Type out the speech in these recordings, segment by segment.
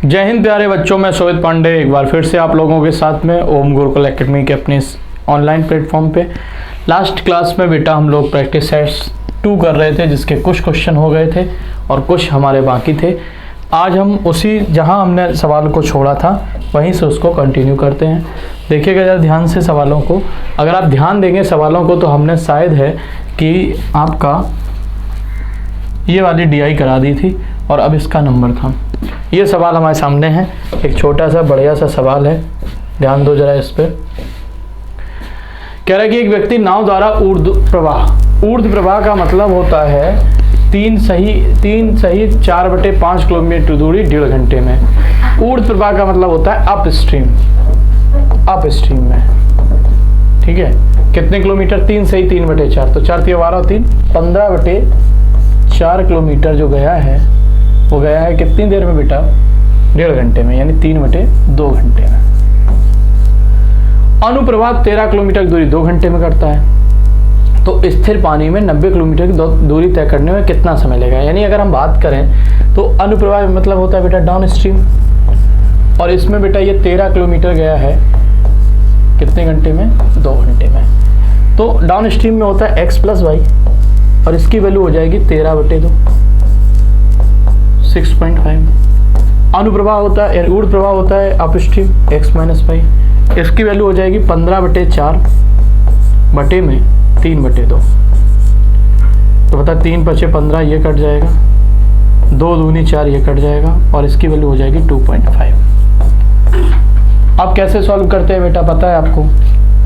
जय हिंद प्यारे बच्चों, मैं सोहित पांडे एक बार फिर से आप लोगों के साथ में ओम गुरुकुल एकेडमी के अपने ऑनलाइन प्लेटफॉर्म पे। लास्ट क्लास में बेटा हम लोग प्रैक्टिस सेट्स 2 कर रहे थे, जिसके कुछ क्वेश्चन हो गए थे और कुछ हमारे बाकी थे। आज हम उसी जहां हमने सवाल को छोड़ा था वहीं से उसको कंटिन्यू करते हैं। देखिएगा ज़रा ध्यान से सवालों को। अगर आप ध्यान देंगे सवालों को तो हमने शायद है कि आपका ये वाली DI करा दी थी और अब इसका नंबर था। ये सवाल हमारे सामने है, एक छोटा सा बढ़िया सा सवाल है, ध्यान दो जरा इस पर। कह रहा है कि एक व्यक्ति नाव द्वारा ऊर्ध्व प्रवाह का मतलब होता है 3 सही 4/5 किलोमीटर दूरी 1.5 घंटे में। ऊर्ध्व प्रवाह का मतलब होता है अपस्ट्रीम में। ठीक है, कितने किलोमीटर? 3 सही 3/4, तो 4 12 3 15/4 किलोमीटर जो गया है वो गया है कितनी देर में बेटा? 1.5 घंटे में, यानी 3/2 घंटे में। अनुप्रवाह 13 किलोमीटर की दूरी 2 घंटे में करता है। तो स्थिर पानी में 90 किलोमीटर की दूरी तय करने में कितना समय लगेगा? यानी अगर हम बात करें तो अनुप्रवाह मतलब होता है बेटा डाउन स्ट्रीम, और इसमें बेटा ये 13 किलोमीटर गया है कितने घंटे में? 2 घंटे में। तो डाउन स्ट्रीम में होता है x + y और इसकी वैल्यू हो जाएगी 13/2, 6.5। अनुप्रवाह होता है, ऊर्ध्व प्रवाह होता है अपस्ट्रीम x - y, इसकी वैल्यू हो जाएगी 15/4 बटे में 3/2। तो बता 3 × 5 = 15, ये कट जाएगा, 2 दूनी 4, ये कट जाएगा और इसकी वैल्यू हो जाएगी 2.5। अब कैसे सॉल्व करते हैं बेटा पता है आपको?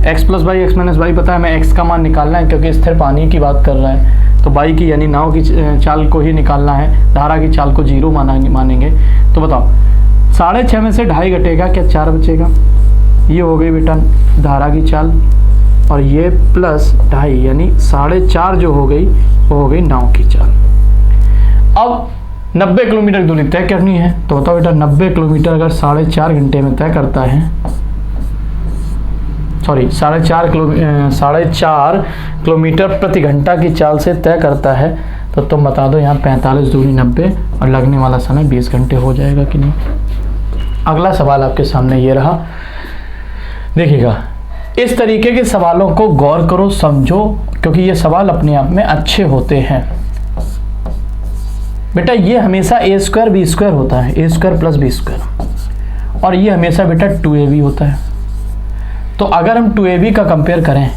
x + y x - y पता है, हमें x का मान निकालना है क्योंकि स्थिर पानी की बात कर रहा है, तो y की यानी नाव की चाल को ही निकालना है, धारा की चाल को 0 मानेंगे। तो बताओ 6.5 में से 2.5 घटेगा, क्या 4 बचेगा? ये हो गई बेटा धारा की चाल, और ये प्लस 2.5 यानी 4.5 जो हो गई वो हो गई नाव की चाल। अब 90 किलोमीटर की दूरी तय करनी है, तो बताओ बेटा 90 किलोमीटर अगर 4.5 घंटे में तय करता है, सॉरी 4.5 किलोमीटर प्रति घंटा की चाल से तय करता है, तो तुम बता दो यहाँ 45 दूनी 90 और लगने वाला समय 20 घंटे हो जाएगा कि नहीं? अगला सवाल आपके सामने ये रहा, देखिएगा। इस तरीके के सवालों को गौर करो, समझो, क्योंकि ये सवाल अपने आप में अच्छे होते हैं बेटा। ये हमेशा a² b² होता है, a² + b², और ये हमेशा बेटा 2ab होता है। तो अगर हम 2ab का कंपेयर करें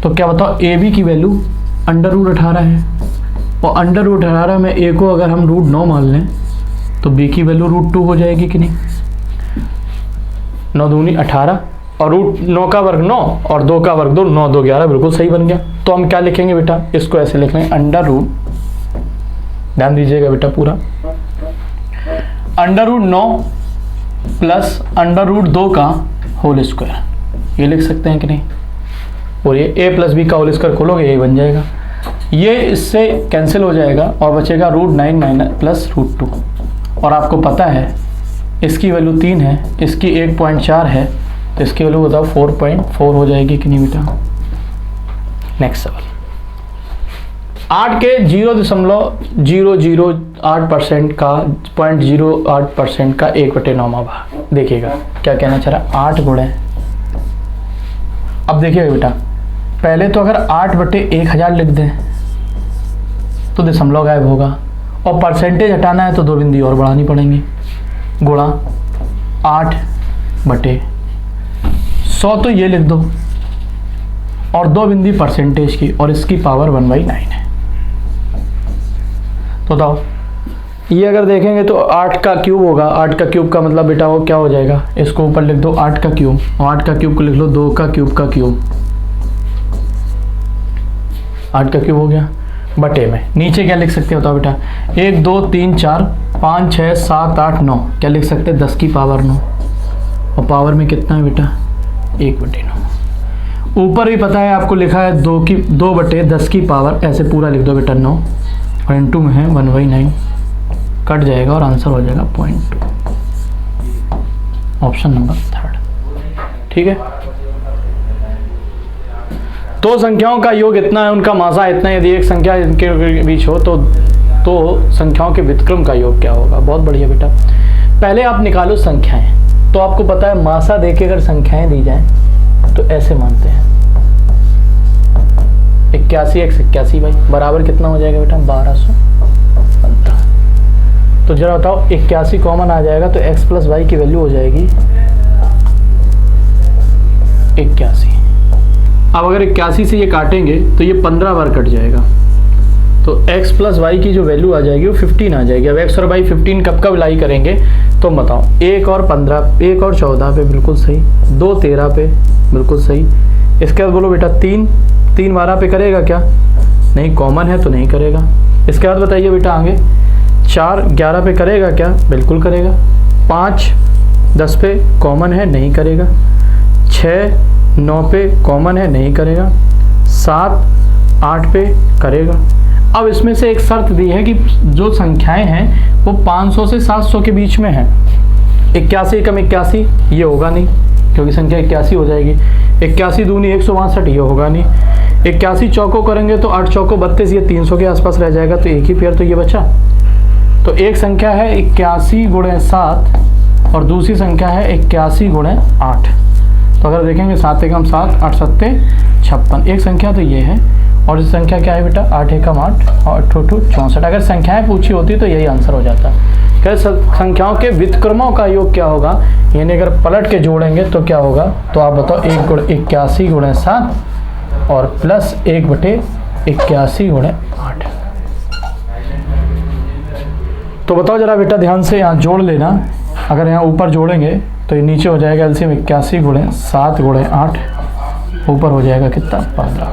तो क्या बताओ, ab की वैल्यू √18 है, और √18 में a को अगर हम √9 मान लें तो b की वैल्यू √2 हो जाएगी कि नहीं? 9 दूनी 18 और √9 का वर्ग 9 और 2 का वर्ग 2, 9 2 11, बिल्कुल सही बन गया। तो हम क्या लिखेंगे बेटा? इसको ऐसे लिख लेंगे √, ध्यान दीजिएगा बेटा पूरा, √9 प्लस √2 का होल स्क्वायर, ये लिख सकते हैं कि नहीं? और ये a + b का होल स्क्वायर खोलोगे यही बन जाएगा, ये इससे कैंसिल हो जाएगा और बचेगा √9 प्लस √2। और आपको पता है इसकी वैल्यू 3 है, इसकी 1.4 है, तो इसकी वैल्यू बताओ 4.4 हो जाएगी कि नहीं बेटा? नेक्स्ट सवाल, 8 के 0.008% का 0.08% का 1/9वां भाग। देखिएगा क्या कहना चाह रहा, 8 गुणे। अब देखिएगा बेटा, पहले तो अगर 8/1000 लिख दें तो दशमलव गायब होगा, और परसेंटेज हटाना है तो 2 बिंदी और बढ़ानी पड़ेंगी, गुणा 8/100, तो ये लिख दो, और 2 बिंदी परसेंटेज की, और इसकी पावर 1/9 है। तो बताओ ये अगर देखेंगे तो 8 का क्यूब होगा, 8 का क्यूब का मतलब बेटा वो क्या हो जाएगा? इसको ऊपर लिख दो 8 का क्यूब, और 8 का क्यूब को लिख लो 2 का क्यूब का क्यूब, 8 का क्यूब हो गया, बटे में नीचे क्या लिख सकते हो बताओ बेटा? 1 2 3 4 5 6 7 8 9, क्या लिख सकते हैं? 10 की पावर 9, और पावर में कितना है बेटा? 1/9। ऊपर भी पता है आपको लिखा है 2/10 की पावर, ऐसे पूरा लिख दो बेटा 9, और इनटू में है 1/9, कट जाएगा और आंसर हो जाएगा 0.2, ऑप्शन नंबर 3। ठीक है, 2 संख्याओं का योग इतना है, उनका मासा इतना है, यदि एक संख्या इनके बीच हो तो संख्याओं के व्युत्क्रम का योग क्या होगा? बहुत बढ़िया बेटा, पहले आप निकालो संख्याएं। तो आपको पता है मासा देके अगर संख्याएं दी जाएं तो ऐसे मानते हैं 81 x 81 भाई बराबर कितना हो जाएगा बेटा 1215। तो जरा बताओ 81 कॉमन आ जाएगा तो x प्लस वाई की वैल्यू हो जाएगी 81। अब अगर 81 से ये काटेंगे तो ये 15 बार कट जाएगा, तो x प्लस वाई की जो वैल्यू आ जाएगी वो 15 आ जाएगी। अब x और y 15 कब कब लाई करेंगे तो बताओ 1 और 15, 1 और 14 पे बिल्कुल सही, 2 13 पे बिल्कुल सही। इसके बाद बोलो बेटा 3 12 पे करेगा क्या? नहीं, कॉमन है तो नहीं करेगा। इसके बाद बताइए बेटा आगे 4 11 पे करेगा क्या? बिल्कुल करेगा। 5 10 पे कॉमन है, नहीं करेगा। 6 9 पे कॉमन है, नहीं करेगा। 7 8 पे करेगा। अब इसमें से एक शर्त दी है कि जो संख्याएं हैं वो 500 से 700 के बीच में है। 81 कम 81 ये होगा नहीं क्योंकि संख्या 81 हो जाएगी। 81 दूनी 162 ये होगा नहीं। 81 चौको करेंगे तो 8 चौको 32, ये 300 के आसपास रह जाएगा, तो एक ही पेयर तो ये बचा। तो एक संख्या है 81 गुणे 7 और दूसरी संख्या है 81 गुणे 8। तो अगर देखेंगे 7 एकम 7 8 7 56, एक संख्या तो ये है और इस संख्या क्या है बेटा 8 एकम 8 और 8 8 64। अगर संख्याएं पूछी होती तो यही आंसर हो जाता। क्या संख्याओं के व्युत्क्रमों का योग क्या होगा, यानी अगर पलट के जोड़ेंगे तो क्या होगा? तो आप बताओ 1 गुणे 81 गुणे 7 और प्लस 1 बटे 81 गुणे 8। तो बताओ जरा बेटा ध्यान से यहाँ जोड़ लेना। अगर यहाँ ऊपर जोड़ेंगे तो ये नीचे हो जाएगा एलसीएम 81 गुणे 7 गुणे 8, ऊपर हो जाएगा कितना 15।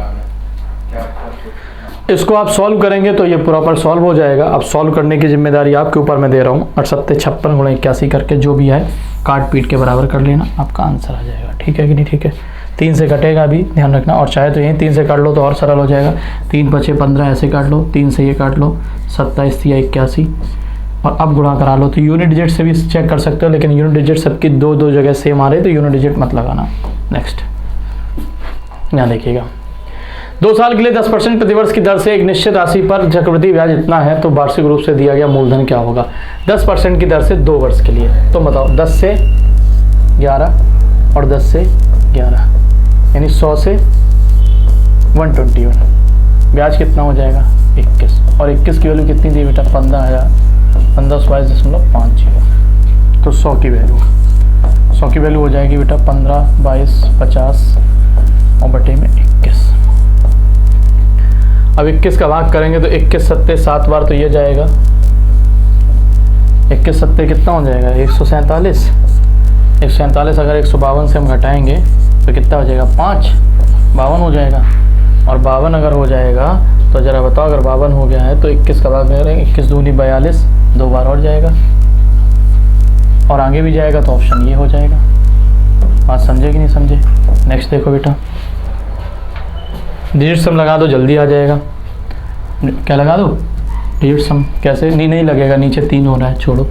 इसको आप सॉल्व करेंगे तो ये प्रॉपर सॉल्व हो जाएगा। अब सॉल्व करने की जिम्मेदारी आपके ऊपर मैं दे रहा हूँ। 8 7 56 गुणे 81 करके जो भी है काट पीट के बराबर कर लेना, आपका आंसर आ जाएगा। ठीक है कि नहीं? ठीक है। 3 से कटेगा भी, ध्यान रखना। और चाहे तो यहीं 3 से काट लो तो और सरल हो जाएगा। 3 5 15 ऐसे काट लो, 3 से ये काट लो 27 या 81 और अब गुणा करा लो। तो यूनिट डिजिट से भी चेक कर सकते हो, लेकिन यूनिट डिजिट सबकी दो जगह सेम आ रही तो यूनिट डिजिट मत लगाना। नेक्स्ट यहाँ देखिएगा 2 साल के लिए 10% प्रतिवर्ष की दर से एक निश्चित राशि पर चक्रवृद्धि ब्याज इतना है तो वार्षिक रूप से दिया गया मूलधन क्या होगा? 10% की दर से 2 वर्ष के लिए। तो बताओ 10 से 11 और 10 से 11 यानी 100 से 121, ब्याज कितना हो जाएगा 21। और 21 की वैल्यू कितनी दी बेटा 15,22.50। तो 100 की वैल्यू 100 की वैल्यू हो जाएगी बेटा 15 22 50 और बटे में 21। अब 21 का भाग करेंगे तो 21 सत्ते 7 बार तो ये जाएगा। 21 सत्ते कितना हो जाएगा 147। 147 अगर 152 से हम घटाएंगे तो कितना हो जाएगा 5 52 हो जाएगा। और 52 अगर हो जाएगा तो ज़रा बताओ अगर 52 हो गया है तो 21 का भाग करेंगे 21 दूनी 42, 2 बार और जाएगा और आगे भी जाएगा तो ऑप्शन ये हो जाएगा। बात समझे कि नहीं समझे? नेक्स्ट देखो बेटा, डिजिट सम लगा दो जल्दी आ जाएगा। क्या लगा दो? डिजिट सम। कैसे? नहीं लगेगा, नीचे 3 हो रहा है, छोड़ो।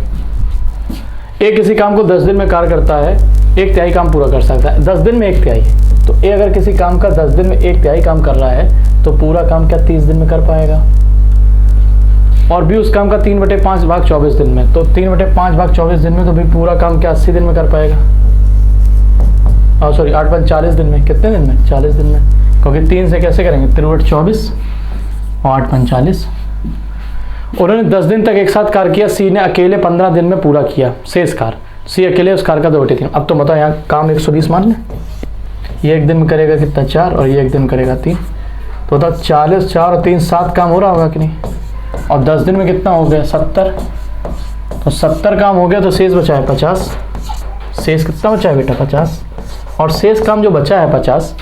एक किसी काम को 10 दिन में कार्य करता है, 1/3 काम पूरा कर सकता है। 10 दिन में 1/3, तो ए अगर किसी काम का 10 दिन में 1/3 काम कर रहा है तो पूरा काम क्या 30 दिन में कर पाएगा? और भी उस काम का 3/5 भाग 24 दिन में, तो 3/5 भाग 24 दिन में तो भी पूरा काम क्या 80 दिन में कर पाएगा? और सॉरी 8 5 40 दिन में। कितने दिन में? 40 दिन में, क्योंकि 3 से कैसे करेंगे 3 24 और 8 5 40। उन्होंने 10 दिन तक एक साथ कार्य किया, सी ने अकेले 15 दिन में पूरा किया शेष कार्य। सी अकेले उस कार्य का 2/3। अब तो बताओ यहाँ काम 120 मान लें, ये एक दिन में करेगा कितना 4 और ये एक दिन करेगा 3, तो बताओ 40 4 और 3 7 काम हो रहा होगा कि नहीं? और 10 दिन में कितना हो गया 70, तो 70 काम हो गया तो शेष बचा है 50। शेष कितना बचा है बेटा 50, और शेष काम जो बचा है 50,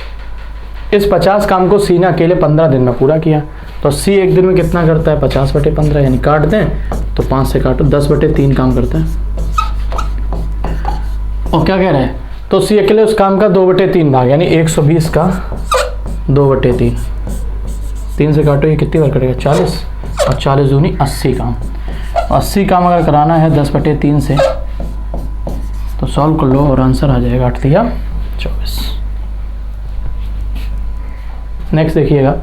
इस 50 काम को सी ने अकेले 15 दिन में पूरा किया। तो सी एक दिन में कितना करता है 50/15, यानी काट दें तो 5 से काटो 10/3 काम करता है। और क्या कह रहे हैं? तो सी अकेले उस काम का 2/3 भाग, यानी 120 का 2/3। 3 से काटो ये कितनी बार कटेगा 40, और 40 दूनी 80 काम। 80 काम अगर कराना है 10/3 से तो सॉल्व कर लो और आंसर आ जाएगा 8 या 24। नेक्स्ट देखिएगा,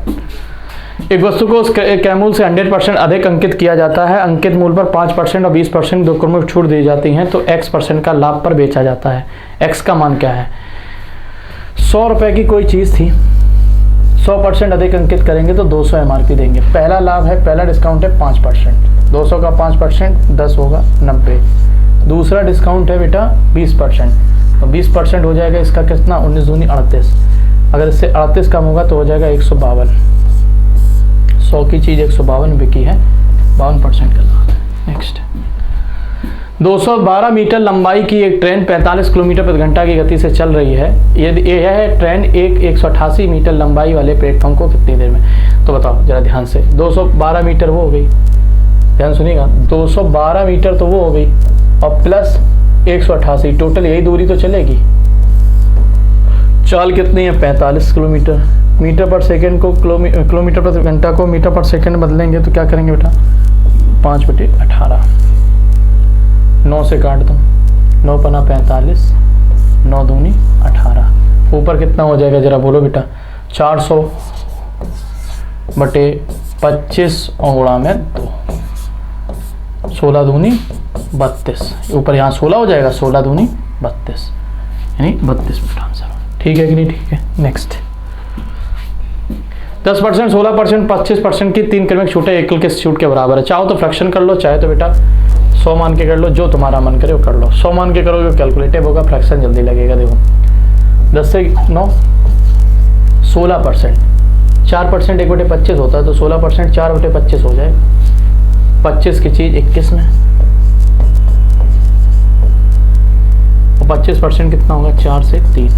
एक वस्तु को उस क्रय मूल्य से 100% अधिक अंकित किया जाता है। अंकित मूल्य पर 5% और 20% दो क्रमों में छूट दी जाती हैं तो x% का लाभ पर बेचा जाता है। x का मान क्या है? 100 रुपए की कोई चीज़ थी, 100% अधिक अंकित करेंगे तो 200 MRP देंगे। पहला लाभ है, पहला डिस्काउंट है 5%, 200 का 5% 10 होगा 90। दूसरा डिस्काउंट है बेटा 20%, तो 20% हो जाएगा इसका कितना? 19 दूनी 38। अगर इससे 38 कम होगा तो हो जाएगा 152। 100 की चीज़ 152 बिकी है, 52% का लाभ है। नेक्स्ट, 212 मीटर लंबाई की एक ट्रेन 45 किलोमीटर प्रति घंटा की गति से चल रही है। यदि यह ट्रेन 188 मीटर लंबाई वाले प्लेटफॉर्म को कितनी देर में? तो बताओ जरा ध्यान से। 212 मीटर वो हो गई, ध्यान सुनिएगा, 212 मीटर तो वो हो गई और प्लस 188, टोटल यही दूरी तो चलेगी। चाल कितनी है? 45 किलोमीटर। मीटर पर सेकंड को किलोमीटर प्रति घंटा को मीटर पर सेकंड बदलेंगे तो क्या करेंगे बेटा? 5/18। 9 से काट दो, 9 पना 45, 9 दूनी 18। ऊपर कितना हो जाएगा जरा बोलो बेटा? 400/25 और गुणा में 2, 16 दूनी 32। ऊपर यहाँ 16 हो जाएगा, 16 दूनी 32, यानी 32 आंसर। ठीक है कि नहीं? ठीक है। नेक्स्ट, 10%, 16%, 25% की 3 क्रमिक छूटें एकल के छूट के बराबर है। चाहो तो फ्रैक्शन कर लो, चाहे तो बेटा 100 मान के कर लो, जो तुम्हारा मन करे वो कर लो। 100 मान के करोगे कैलकुलेटिव होगा, फ्रैक्शन जल्दी लगेगा। देखो 10 से 9, 16%, 4% 1/25 होता है तो 16% 4/25 हो जाएगा। 25 की चीज़ 21 में, और 25% कितना होगा? 4 से 3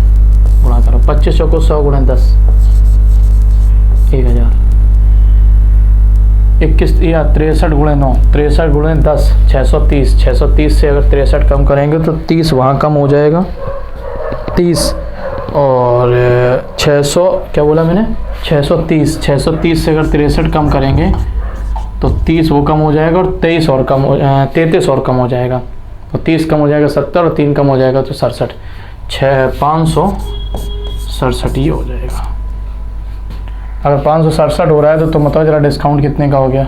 गुणा करो, 25 चौको 100 गुणा 10, 1000। 21 या 63 गुणे 9, 63 गुणे 10, 630। 630 से अगर 63 कम करेंगे तो 30 वहाँ कम हो जाएगा, 30 और 600, क्या बोला मैंने? 630। 630 से अगर 63 कम करेंगे तो 30 वो कम हो जाएगा और 23 और कम हो 33 और कम हो जाएगा, तो 30 कम हो जाएगा 70 और 3 कम हो जाएगा तो 67। 567 ही हो जाएगा। अगर 567 हो रहा है तो तुम बताओ जरा डिस्काउंट कितने का हो गया?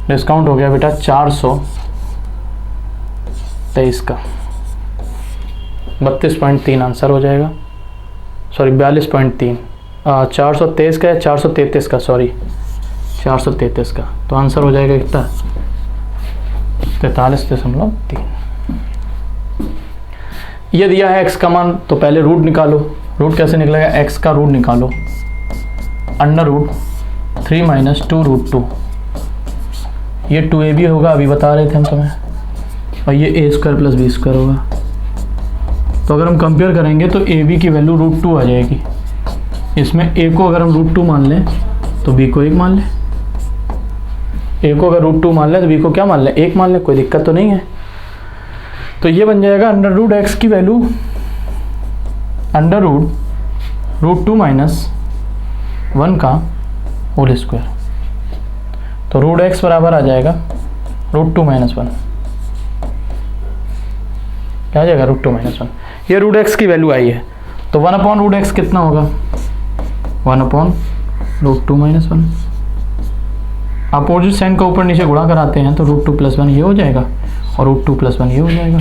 डिस्काउंट हो गया बेटा 423 का, 32.3 आंसर हो जाएगा। सॉरी 42.3, 423 का या 433 का? सॉरी 433 का, तो आंसर हो जाएगा कितना? 43.3। ये दिया है x का मान, तो पहले रूट निकालो। रूट कैसे निकलेगा? x का रूट निकालो, √3 - 2√2। ये 2ab होगा, अभी बता रहे थे हम तुम्हें, और ये a² + b² होगा। तो अगर हम कंपेयर करेंगे तो ab की वैल्यू √2 आ जाएगी। इसमें a को अगर हम √2 मान लें तो b को 1 मान लें, a को अगर √2 मान लें तो b को क्या मान लें? 1 मान लें, कोई दिक्कत तो नहीं है। तो ये बन जाएगा √x की वैल्यू √2 - 1 का होल स्क्वायर, तो √x बराबर आ जाएगा √2 - 1। क्या आ जाएगा? √2 - 1। ये √x की वैल्यू आई है, तो 1/√x कितना होगा? 1/√2 - 1। अपोजिट साइन का ऊपर नीचे गुणा कराते हैं तो √2 + 1 ये हो जाएगा और √2 + 1 ये हो जाएगा,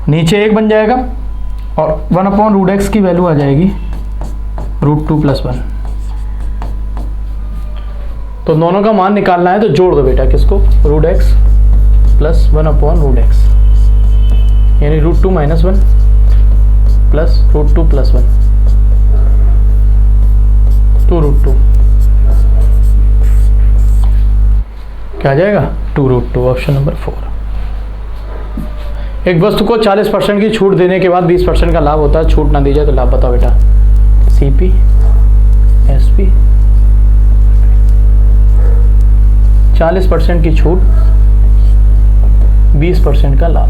नीचे 1 बन जाएगा और 1/√x की वैल्यू आ जाएगी √2 + 1। तो दोनों का मान निकालना है तो जोड़ दो बेटा, किसको? √x + 1/√x, यानी √2 - 1 + √2 + 1, 2√2। क्या आ जाएगा? 2√2, ऑप्शन नंबर 4। एक वस्तु को 40% की छूट देने के बाद 20% का लाभ होता है, छूट ना दी जाए तो लाभ बताओ बेटा? CP, SP। 40% की छूट, 20% का लाभ।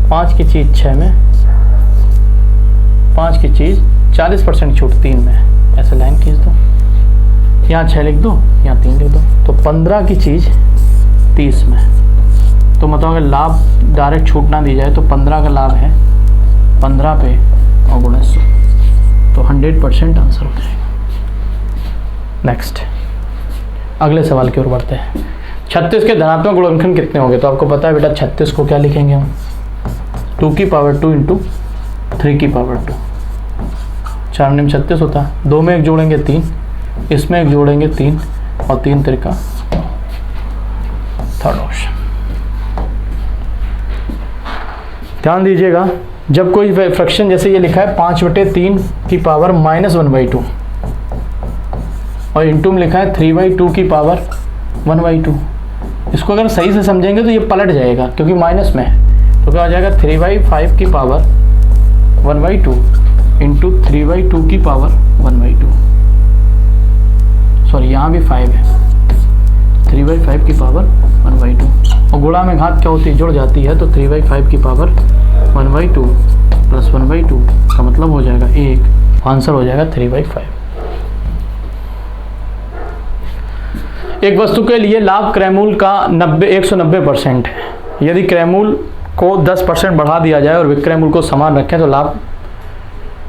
5 की चीज़ 6 में, 5 की चीज़ 40% छूट 3 में, ऐसे लाइन खींच दो, यहाँ 6 लिख दो, यहाँ 3 लिख दो, तो 15 की चीज़ 30 में। तो मतलब अगर लाभ डायरेक्ट छूट ना दी जाए तो 15 का लाभ है 15 पे और गुणा 100, तो 100% आंसर हो जाएगा। नेक्स्ट अगले सवाल की ओर बढ़ते हैं। 36 के धनात्मक गुणनखंड कितने होंगे? तो आपको पता है बेटा 36 को क्या लिखेंगे हम, 2 की पावर 2 इंटू 3 की पावर 2। 4 में 36 होता है, 2 में 1 जोड़ेंगे 3, इसमें 1 जोड़ेंगे 3 और 3 त्रिका 9। Third option. ध्यान दीजिएगा, जब कोई फ्रैक्शन जैसे ये लिखा है 5/3 की पावर -1/2 और इंटू में लिखा है 3/2 की पावर 1/2, इसको अगर सही से समझेंगे तो ये पलट जाएगा क्योंकि माइनस में है, तो क्या हो जाएगा 3/5 की पावर 1/2 इंटू 3/2 की पावर 1/2। सॉरी यहाँ भी 5 है, 3/5 की पावर 1/2 और गुणा में घात क्या होती है, जुड़ जाती है, तो 3/5 की पावर 1/2 प्लस 1/2 का मतलब हो जाएगा 1, आंसर हो जाएगा 3/5। एक वस्तु के लिए लाभ क्रयमूल्य का 190% है। यदि क्रयमूल्य को 10% बढ़ा दिया जाए और विक्रय मूल्य को समान रखें तो लाभ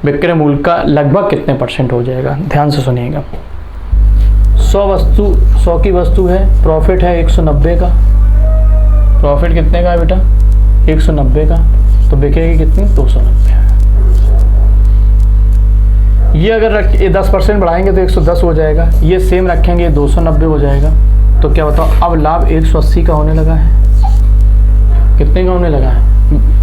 विक्रय मूल्य का लगभग कितने % हो जाएगा? ध्यान से सुनिएगा। 100 की वस्तु है, प्रॉफिट है 190 का। प्रॉफिट कितने का है बेटा? 190 का, तो बिकेगी कितनी? 290। ये अगर 10% बढ़ाएंगे तो 110 हो जाएगा, ये सेम रखेंगे 290 हो जाएगा। तो क्या बताओ, अब लाभ 180 का होने लगा है। कितने का होने लगा है?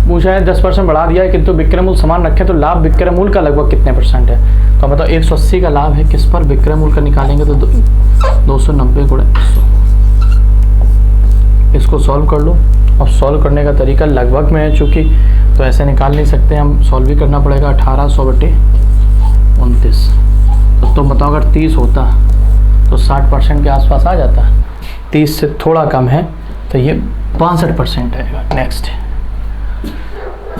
पूछा है 10% बढ़ा दिया है किंतु विक्रय मूल्य समान रखें तो लाभ विक्रय मूल्य का लगभग कितने % है? तो बताओ 180 का लाभ है, किस पर? विक्रय मूल्य का निकालेंगे तो 290 गुणा 100। इसको सॉल्व कर लो। अब सॉल्व करने का तरीका लगभग में है चूँकि, तो ऐसे निकाल नहीं सकते, हम सॉल्व भी करना पड़ेगा। 1800/29। तो तुम बताओ अगर 30 होता तो 60% के आसपास आ जाता। 30 से थोड़ा कम है तो ये 65% आएगा। नेक्स्ट,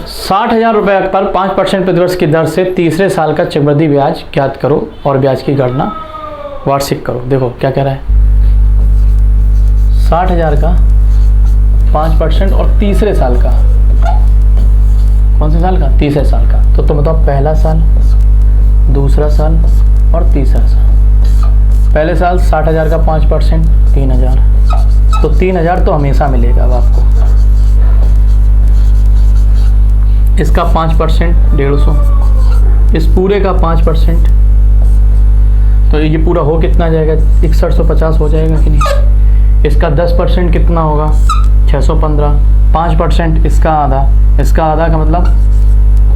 60,000 रुपये पर 5% प्रतिवर्ष की दर से तीसरे साल का चक्रवृद्धि ब्याज ज्ञात करो और ब्याज की गणना वार्षिक करो। देखो क्या कह रहा है, 60,000 का 5% और तीसरे साल का, कौन से साल का? तीसरे साल का। तो तुम बताओ पहला साल, दूसरा साल और तीसरा साल। पहले साल 60,000 का 5% 3,000, तो 3,000 तो हमेशा मिलेगा अब आपको। इसका 5% 150, इस पूरे का 5%, तो ये पूरा हो कितना जाएगा? 6150 हो जाएगा कि नहीं? इसका 10% कितना होगा? 615। 5% इसका आधा, इसका आधा का मतलब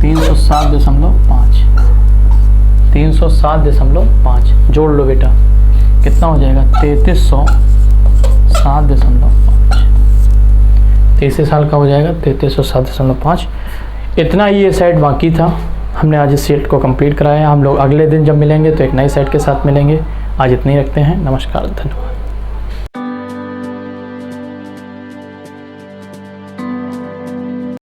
307.5। 307.5 जोड़ लो बेटा, कितना हो जाएगा? 3307.5। तीसरे साल का हो जाएगा 3307.5। इतना ही ये सेट बाकी था। हमने आज इस सेट को कंप्लीट कराया। हम लोग अगले दिन जब मिलेंगे तो एक नए सेट के साथ मिलेंगे। आज इतना ही रखते हैं। नमस्कार, धन्यवाद।